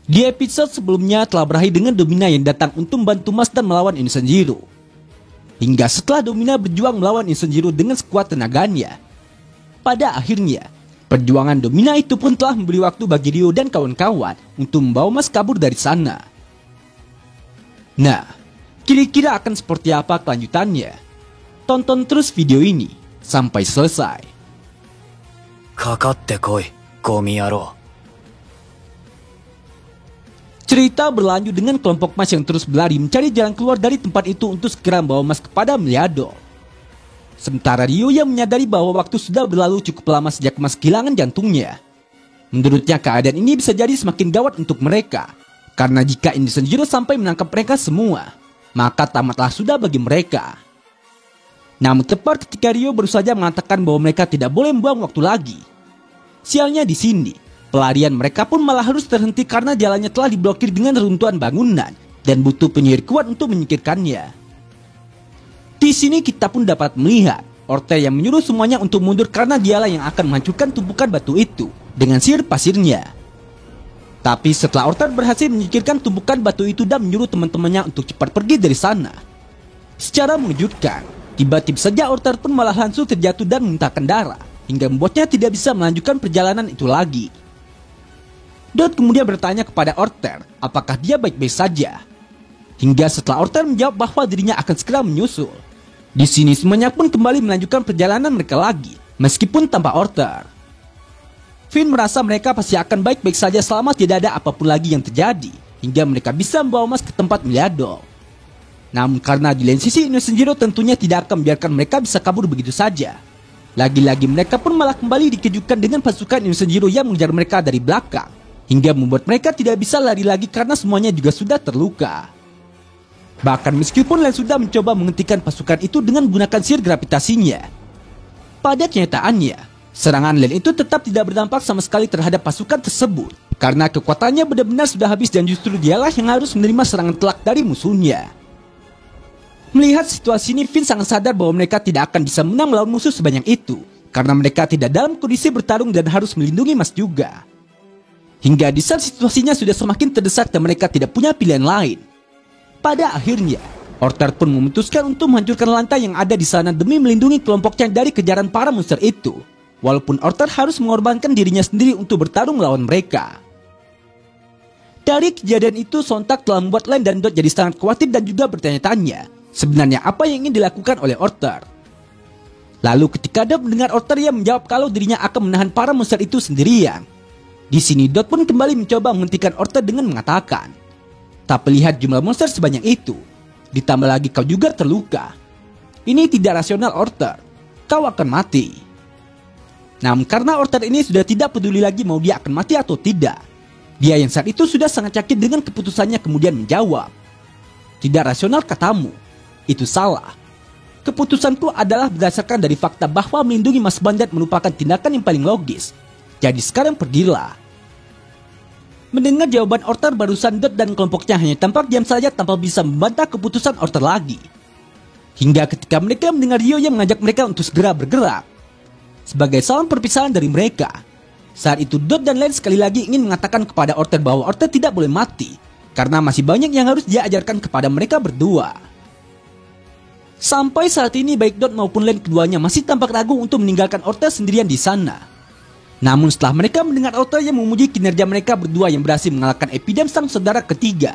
Di episode sebelumnya telah berakhir dengan Domina yang datang untuk membantu Mas dan melawan Insenjiro. Hingga setelah Domina berjuang melawan Insenjiro dengan sekuat tenaganya, pada akhirnya perjuangan Domina itu pun telah memberi waktu bagi Ryo dan kawan-kawan untuk membawa Mas kabur dari sana. Nah, kira-kira akan seperti apa kelanjutannya? Tonton terus video ini sampai selesai. Kakatte koi, Komi-yaro. Cerita berlanjut dengan kelompok Mas yang terus berlari mencari jalan keluar dari tempat itu untuk segera membawa Mas kepada Meliador. Sementara Ryo yang menyadari bahwa waktu sudah berlalu cukup lama sejak Mas kehilangan jantungnya. Menurutnya keadaan ini bisa jadi semakin gawat untuk mereka. Karena jika Insenjiro sampai menangkap mereka semua, maka tamatlah sudah bagi mereka. Namun tepat ketika Ryo baru saja mengatakan bahwa mereka tidak boleh membuang waktu lagi. Sialnya di sini, pelarian mereka pun malah harus terhenti karena jalannya telah diblokir dengan reruntuhan bangunan dan butuh penyihir kuat untuk menyingkirkannya. Di sini kita pun dapat melihat Orter yang menyuruh semuanya untuk mundur karena dialah yang akan menghancurkan tumpukan batu itu dengan sihir pasirnya. Tapi setelah Orter berhasil menyingkirkan tumpukan batu itu dan menyuruh teman-temannya untuk cepat pergi dari sana, secara mengejutkan, tiba-tiba saja Orter pun malah langsung terjatuh dan memuntahkan darah hingga membuatnya tidak bisa melanjutkan perjalanan itu lagi. Dot kemudian bertanya kepada Orter apakah dia baik-baik saja. Hingga setelah Orter menjawab bahwa dirinya akan segera menyusul. Di sini semuanya pun kembali melanjutkan perjalanan mereka lagi, meskipun tanpa Orter. Finn merasa mereka pasti akan baik-baik saja selama tidak ada apapun lagi yang terjadi, hingga mereka bisa membawa Mas ke tempat Meliador. Namun karena di lain sisi Insenjiro tentunya tidak akan membiarkan mereka bisa kabur begitu saja. Lagi-lagi mereka pun malah kembali dikejutkan dengan pasukan Insenjiro yang mengejar mereka dari belakang, hingga membuat mereka tidak bisa lari lagi karena semuanya juga sudah terluka. Bahkan meskipun Len sudah mencoba menghentikan pasukan itu dengan menggunakan sihir gravitasinya, pada kenyataannya, serangan Len itu tetap tidak berdampak sama sekali terhadap pasukan tersebut, karena kekuatannya benar-benar sudah habis dan justru dialah yang harus menerima serangan telak dari musuhnya. Melihat situasi ini, Finn sangat sadar bahwa mereka tidak akan bisa menang melawan musuh sebanyak itu, karena mereka tidak dalam kondisi bertarung dan harus melindungi Mas juga. Hingga di saat situasinya sudah semakin terdesak dan mereka tidak punya pilihan lain, pada akhirnya, Orter pun memutuskan untuk menghancurkan lantai yang ada di sana demi melindungi kelompoknya dari kejaran para monster itu. Walaupun Orter harus mengorbankan dirinya sendiri untuk bertarung melawan mereka. Dari kejadian itu sontak telah membuat Len dan Dot jadi sangat khawatir dan juga bertanya-tanya sebenarnya apa yang ingin dilakukan oleh Orter. Lalu ketika Dot mendengar Orter yang menjawab kalau dirinya akan menahan para monster itu sendirian, di sini Dot pun kembali mencoba menghentikan Orter dengan mengatakan, "Tapi lihat jumlah monster sebanyak itu, ditambah lagi kau juga terluka. Ini tidak rasional Orter, kau akan mati." Namun karena Orter ini sudah tidak peduli lagi mau dia akan mati atau tidak, dia yang saat itu sudah sangat yakin dengan keputusannya kemudian menjawab, "Tidak rasional katamu, itu salah. Keputusanku adalah berdasarkan dari fakta bahwa melindungi Mas Bandat merupakan tindakan yang paling logis. Jadi sekarang pergilah." Mendengar jawaban Orter barusan, Dot dan kelompoknya hanya tampak diam saja tanpa bisa membantah keputusan Orter lagi. Hingga ketika mereka mendengar Ryo yang mengajak mereka untuk segera bergerak. Sebagai salam perpisahan dari mereka, saat itu Dot dan Len sekali lagi ingin mengatakan kepada Orter bahwa Orter tidak boleh mati, karena masih banyak yang harus dia ajarkan kepada mereka berdua. Sampai saat ini baik Dot maupun Len keduanya masih tampak ragu untuk meninggalkan Orter sendirian di sana. Namun setelah mereka mendengar Orter yang memuji kinerja mereka berdua yang berhasil mengalahkan Epidem sang saudara ketiga,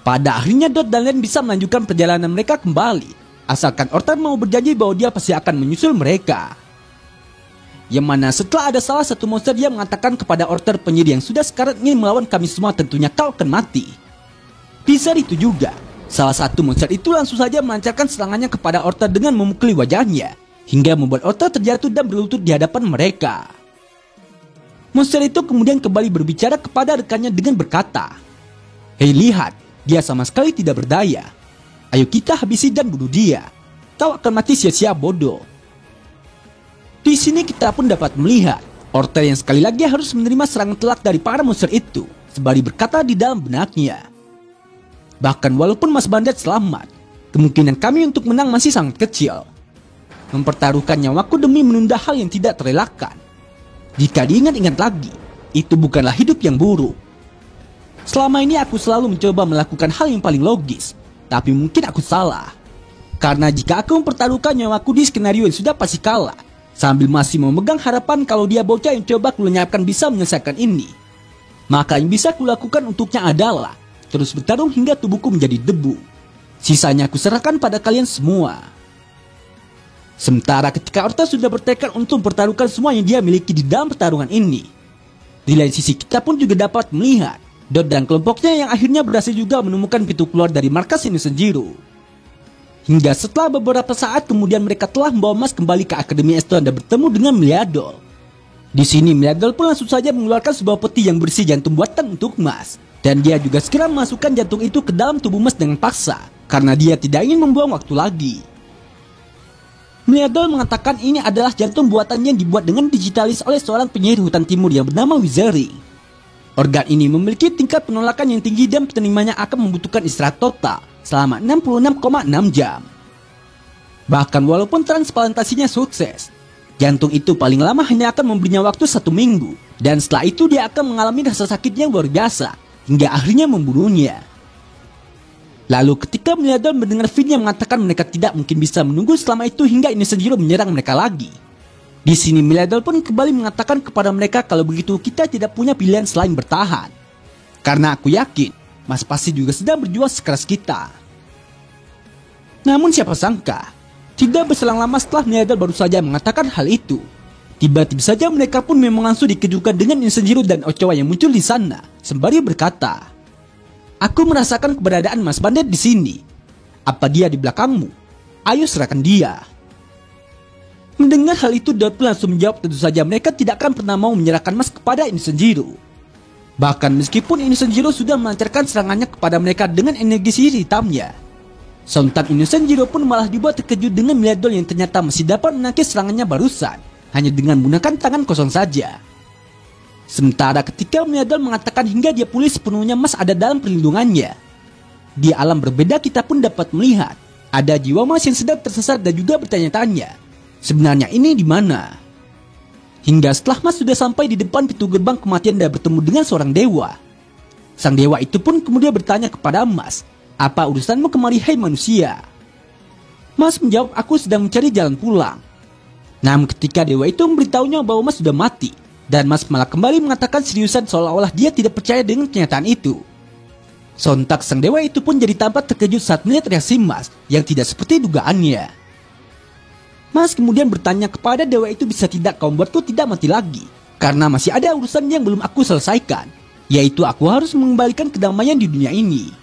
pada akhirnya Dot dan Len bisa melanjutkan perjalanan mereka kembali, asalkan Orter mau berjanji bahwa dia pasti akan menyusul mereka. Yang mana setelah ada salah satu monster yang mengatakan kepada Orter, "Penyihir yang sudah sekarat ingin melawan kami semua, tentunya kau akan mati." Di saat itu juga, salah satu monster itu langsung saja melancarkan serangannya kepada Orter dengan memukuli wajahnya, hingga membuat Orter terjatuh dan berlutut di hadapan mereka. Monster itu kemudian kembali berbicara kepada rekannya dengan berkata, "Hei lihat, dia sama sekali tidak berdaya. Ayo kita habisi dan bunuh dia. Kau akan mati sia-sia bodoh." Di sini kita pun dapat melihat Orter yang sekali lagi harus menerima serangan telak dari para monster itu, sembari berkata di dalam benaknya, "Bahkan walaupun Mas Bandat selamat, kemungkinan kami untuk menang masih sangat kecil. Mempertaruhkan nyawaku demi menunda hal yang tidak terelakkan. Jika diingat-ingat lagi, itu bukanlah hidup yang buruk." Selama ini aku selalu mencoba melakukan hal yang paling logis, tapi mungkin aku salah. Karena jika aku mempertaruhkan nyawaku di skenario yang sudah pasti kalah, sambil masih memegang harapan kalau dia bocah yang coba kulenyapkan bisa menyelesaikan ini, maka yang bisa kulakukan untuknya adalah terus bertarung hingga tubuhku menjadi debu. Sisanya aku serahkan pada kalian semua. Sementara ketika Orta sudah bertekad untuk mempertaruhkan semua yang dia miliki di dalam pertarungan ini, di lain sisi kita pun juga dapat melihat Dot dan kelompoknya yang akhirnya berhasil juga menemukan pintu keluar dari markas Innocent Zero. Hingga setelah beberapa saat kemudian mereka telah membawa Mas kembali ke Akademi Eston dan bertemu dengan Meliadol. Di sini Meliadol pun langsung saja mengeluarkan sebuah peti yang berisi jantung buatan untuk Mas, dan dia juga segera memasukkan jantung itu ke dalam tubuh Mas dengan paksa karena dia tidak ingin membuang waktu lagi. Meliadol mengatakan ini adalah jantung buatannya yang dibuat dengan digitalis oleh seorang penyihir hutan timur yang bernama Wizarding. Organ ini memiliki tingkat penolakan yang tinggi dan penerimanya akan membutuhkan istirahat total selama 66,6 jam. Bahkan walaupun transplantasinya sukses, jantung itu paling lama hanya akan memberinya waktu 1 minggu, dan setelah itu dia akan mengalami rasa sakit yang luar biasa hingga akhirnya membunuhnya. Lalu ketika Meliadol mendengar Finn yang mengatakan mereka tidak mungkin bisa menunggu selama itu hingga Innocent Zero menyerang mereka lagi, di sini Meliadol pun kembali mengatakan kepada mereka kalau begitu kita tidak punya pilihan selain bertahan. Karena aku yakin Mas pasti juga sedang berjuang sekeras kita. Namun siapa sangka, tidak berselang lama setelah Meliadol baru saja mengatakan hal itu, tiba-tiba saja mereka pun memang langsung dikejutkan dengan Innocent Zero dan Ochoa yang muncul di sana, sembari berkata, "Aku merasakan keberadaan Mas Bandit di sini. Apa dia di belakangmu? Ayo serahkan dia." Mendengar hal itu, Dot pun langsung menjawab tentu saja mereka tidak akan pernah mau menyerahkan Mas kepada Innocent Zero. Bahkan meskipun Innocent Zero sudah melancarkan serangannya kepada mereka dengan energi sihir hitamnya, sontak Innocent Zero pun malah dibuat terkejut dengan Meliadol yang ternyata masih dapat menangkis serangannya barusan hanya dengan menggunakan tangan kosong saja. Sementara ketika Meliadol mengatakan hingga dia pulih sepenuhnya Mas ada dalam perlindungannya, di alam berbeda kita pun dapat melihat ada jiwa Mas yang sedang tersesat dan juga bertanya-tanya, sebenarnya ini di mana? Hingga setelah Mas sudah sampai di depan pintu gerbang kematian dan bertemu dengan seorang dewa, sang dewa itu pun kemudian bertanya kepada Mas, "Apa urusanmu kemari, hai manusia?" Mas menjawab, "Aku sedang mencari jalan pulang." Namun ketika dewa itu memberitahunya bahwa Mas sudah mati, dan Mas malah kembali mengatakan seriusan seolah-olah dia tidak percaya dengan kenyataan itu. Sontak sang dewa itu pun jadi tampak terkejut saat melihat reaksi Mas yang tidak seperti dugaannya. Mas kemudian bertanya kepada dewa itu, "Bisa tidak kau membuatku tidak mati lagi? Karena masih ada urusan yang belum aku selesaikan, yaitu aku harus mengembalikan kedamaian di dunia ini."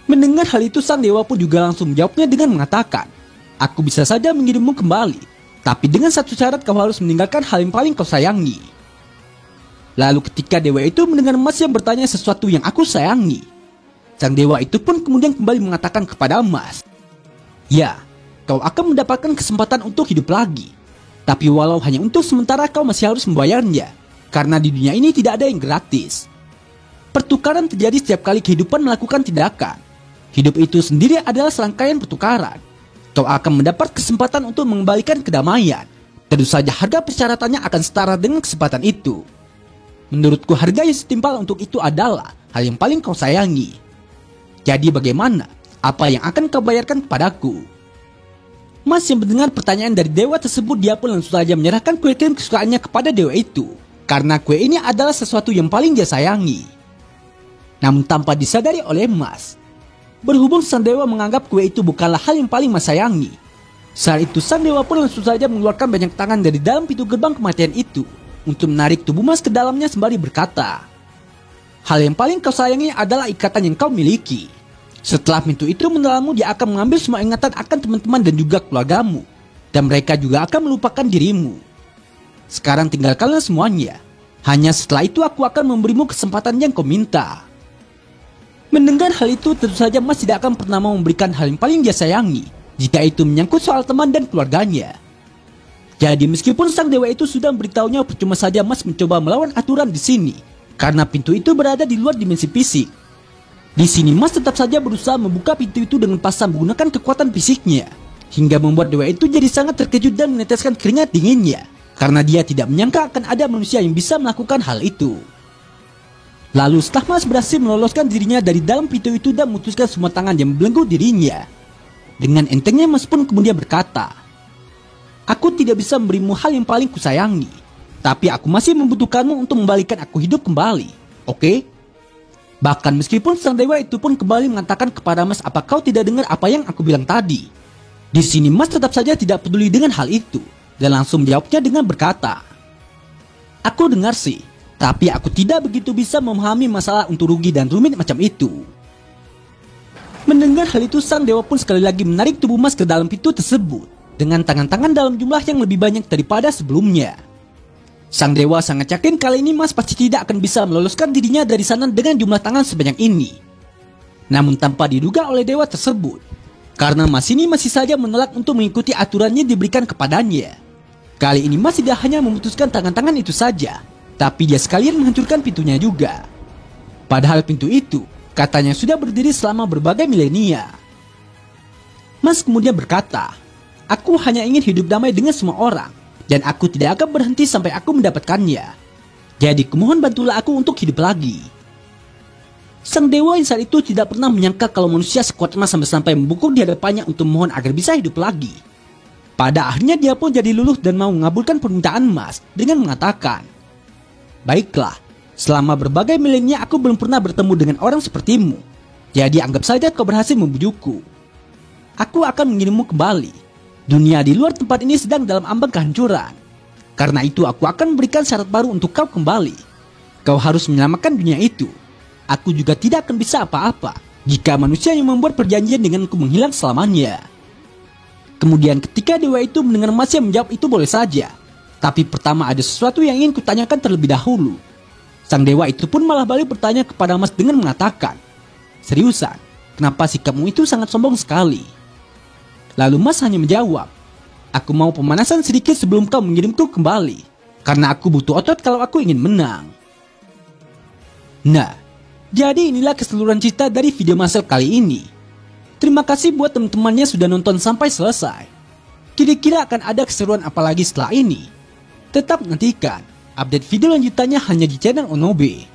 Mendengar hal itu, sang dewa pun juga langsung menjawabnya dengan mengatakan, "Aku bisa saja mengirimmu kembali, tapi dengan satu syarat, kau harus meninggalkan hal yang paling kau sayangi." Lalu ketika dewa itu mendengar Mas yang bertanya sesuatu yang aku sayangi, sang dewa itu pun kemudian kembali mengatakan kepada Mas, "Ya, kau akan mendapatkan kesempatan untuk hidup lagi. Tapi walau hanya untuk sementara kau masih harus membayarnya, karena di dunia ini tidak ada yang gratis. Pertukaran terjadi setiap kali kehidupan melakukan tindakan. Hidup itu sendiri adalah serangkaian pertukaran. Kau akan mendapat kesempatan untuk mengembalikan kedamaian. Tentu saja harga persyaratannya akan setara dengan kesempatan itu. Menurutku harga yang setimpal untuk itu adalah hal yang paling kau sayangi. Jadi bagaimana? Apa yang akan kau bayarkan kepadaku?" Mas yang mendengar pertanyaan dari dewa tersebut, dia pun langsung saja menyerahkan kue krim kesukaannya kepada dewa itu, karena kue ini adalah sesuatu yang paling dia sayangi. Namun tanpa disadari oleh Mas, berhubung sang dewa menganggap kue itu bukanlah hal yang paling Mas sayangi, saat itu sang dewa pun langsung saja mengeluarkan banyak tangan dari dalam pintu gerbang kematian itu untuk menarik tubuh Mas ke dalamnya sembari berkata, "Hal yang paling kau sayangi adalah ikatan yang kau miliki. Setelah pintu itu menelanmu, dia akan mengambil semua ingatan akan teman-teman dan juga keluargamu, dan mereka juga akan melupakan dirimu. Sekarang tinggalkanlah semuanya. Hanya setelah itu aku akan memberimu kesempatan yang kau minta." Mendengar hal itu, tentu saja Mas tidak akan pernah mau memberikan hal yang paling dia sayangi jika itu menyangkut soal teman dan keluarganya. Jadi meskipun sang dewa itu sudah memberitahunya, percuma saja Mas mencoba melawan aturan di sini, karena pintu itu berada di luar dimensi fisik. Di sini Mas tetap saja berusaha membuka pintu itu dengan paksa menggunakan kekuatan fisiknya, hingga membuat dewa itu jadi sangat terkejut dan meneteskan keringat dinginnya, karena dia tidak menyangka akan ada manusia yang bisa melakukan hal itu. Lalu setelah Mas berhasil meloloskan dirinya dari dalam pintu itu dan memutuskan semua tangan yang membelenggu dirinya, dengan entengnya Mas pun kemudian berkata, "Aku tidak bisa memberimu hal yang paling kusayangi, tapi aku masih membutuhkanmu untuk membalikan aku hidup kembali, oke?" Bahkan meskipun sang dewa itu pun kembali mengatakan kepada Mas, "Apa kau tidak dengar apa yang aku bilang tadi?" Di sini Mas tetap saja tidak peduli dengan hal itu dan langsung menjawabnya dengan berkata, "Aku dengar sih, tapi aku tidak begitu bisa memahami masalah untuk rugi dan rumit macam itu." Mendengar hal itu, sang dewa pun sekali lagi menarik tubuh Mas ke dalam pintu tersebut dengan tangan-tangan dalam jumlah yang lebih banyak daripada sebelumnya. Sang dewa sangat yakin kali ini Mas pasti tidak akan bisa meloloskan dirinya dari sana dengan jumlah tangan sebanyak ini. Namun tanpa diduga oleh dewa tersebut, karena Mas ini masih saja menolak untuk mengikuti aturannya diberikan kepadanya. Kali ini Mas tidak hanya memutuskan tangan-tangan itu saja, tapi dia sekalian menghancurkan pintunya juga. Padahal pintu itu katanya sudah berdiri selama berbagai milenia. Mas kemudian berkata, "Aku hanya ingin hidup damai dengan semua orang, dan aku tidak akan berhenti sampai aku mendapatkannya. Jadi kumohon bantulah aku untuk hidup lagi." Sang dewa yang saat itu tidak pernah menyangka kalau manusia sekuat Mas sampai membungkuk di hadapannya untuk mohon agar bisa hidup lagi. Pada akhirnya dia pun jadi luluh dan mau mengabulkan permintaan Mas dengan mengatakan, "Baiklah, selama berbagai milenia aku belum pernah bertemu dengan orang sepertimu. Jadi anggap saja kau berhasil membujukku. Aku akan mengirimmu kembali. Dunia di luar tempat ini sedang dalam ambang kehancuran. Karena itu aku akan memberikan syarat baru untuk kau kembali. Kau harus menyelamatkan dunia itu. Aku juga tidak akan bisa apa-apa jika manusia yang membuat perjanjian denganku menghilang selamanya." Kemudian ketika dewa itu mendengar Mas yang menjawab itu boleh saja, tapi pertama ada sesuatu yang ingin kutanyakan terlebih dahulu. Sang dewa itu pun malah balik bertanya kepada Mas dengan mengatakan, "Seriusan, kenapa sikapmu itu sangat sombong sekali?" Lalu Mas hanya menjawab, "Aku mau pemanasan sedikit sebelum kau mengirimku kembali, karena aku butuh otot kalau aku ingin menang." Nah, jadi inilah keseluruhan cerita dari video Marcel kali ini. Terima kasih buat teman-temannya sudah nonton sampai selesai. Kira-kira akan ada keseruan apa lagi setelah ini? Tetap nantikan update video lanjutannya hanya di channel Onobe.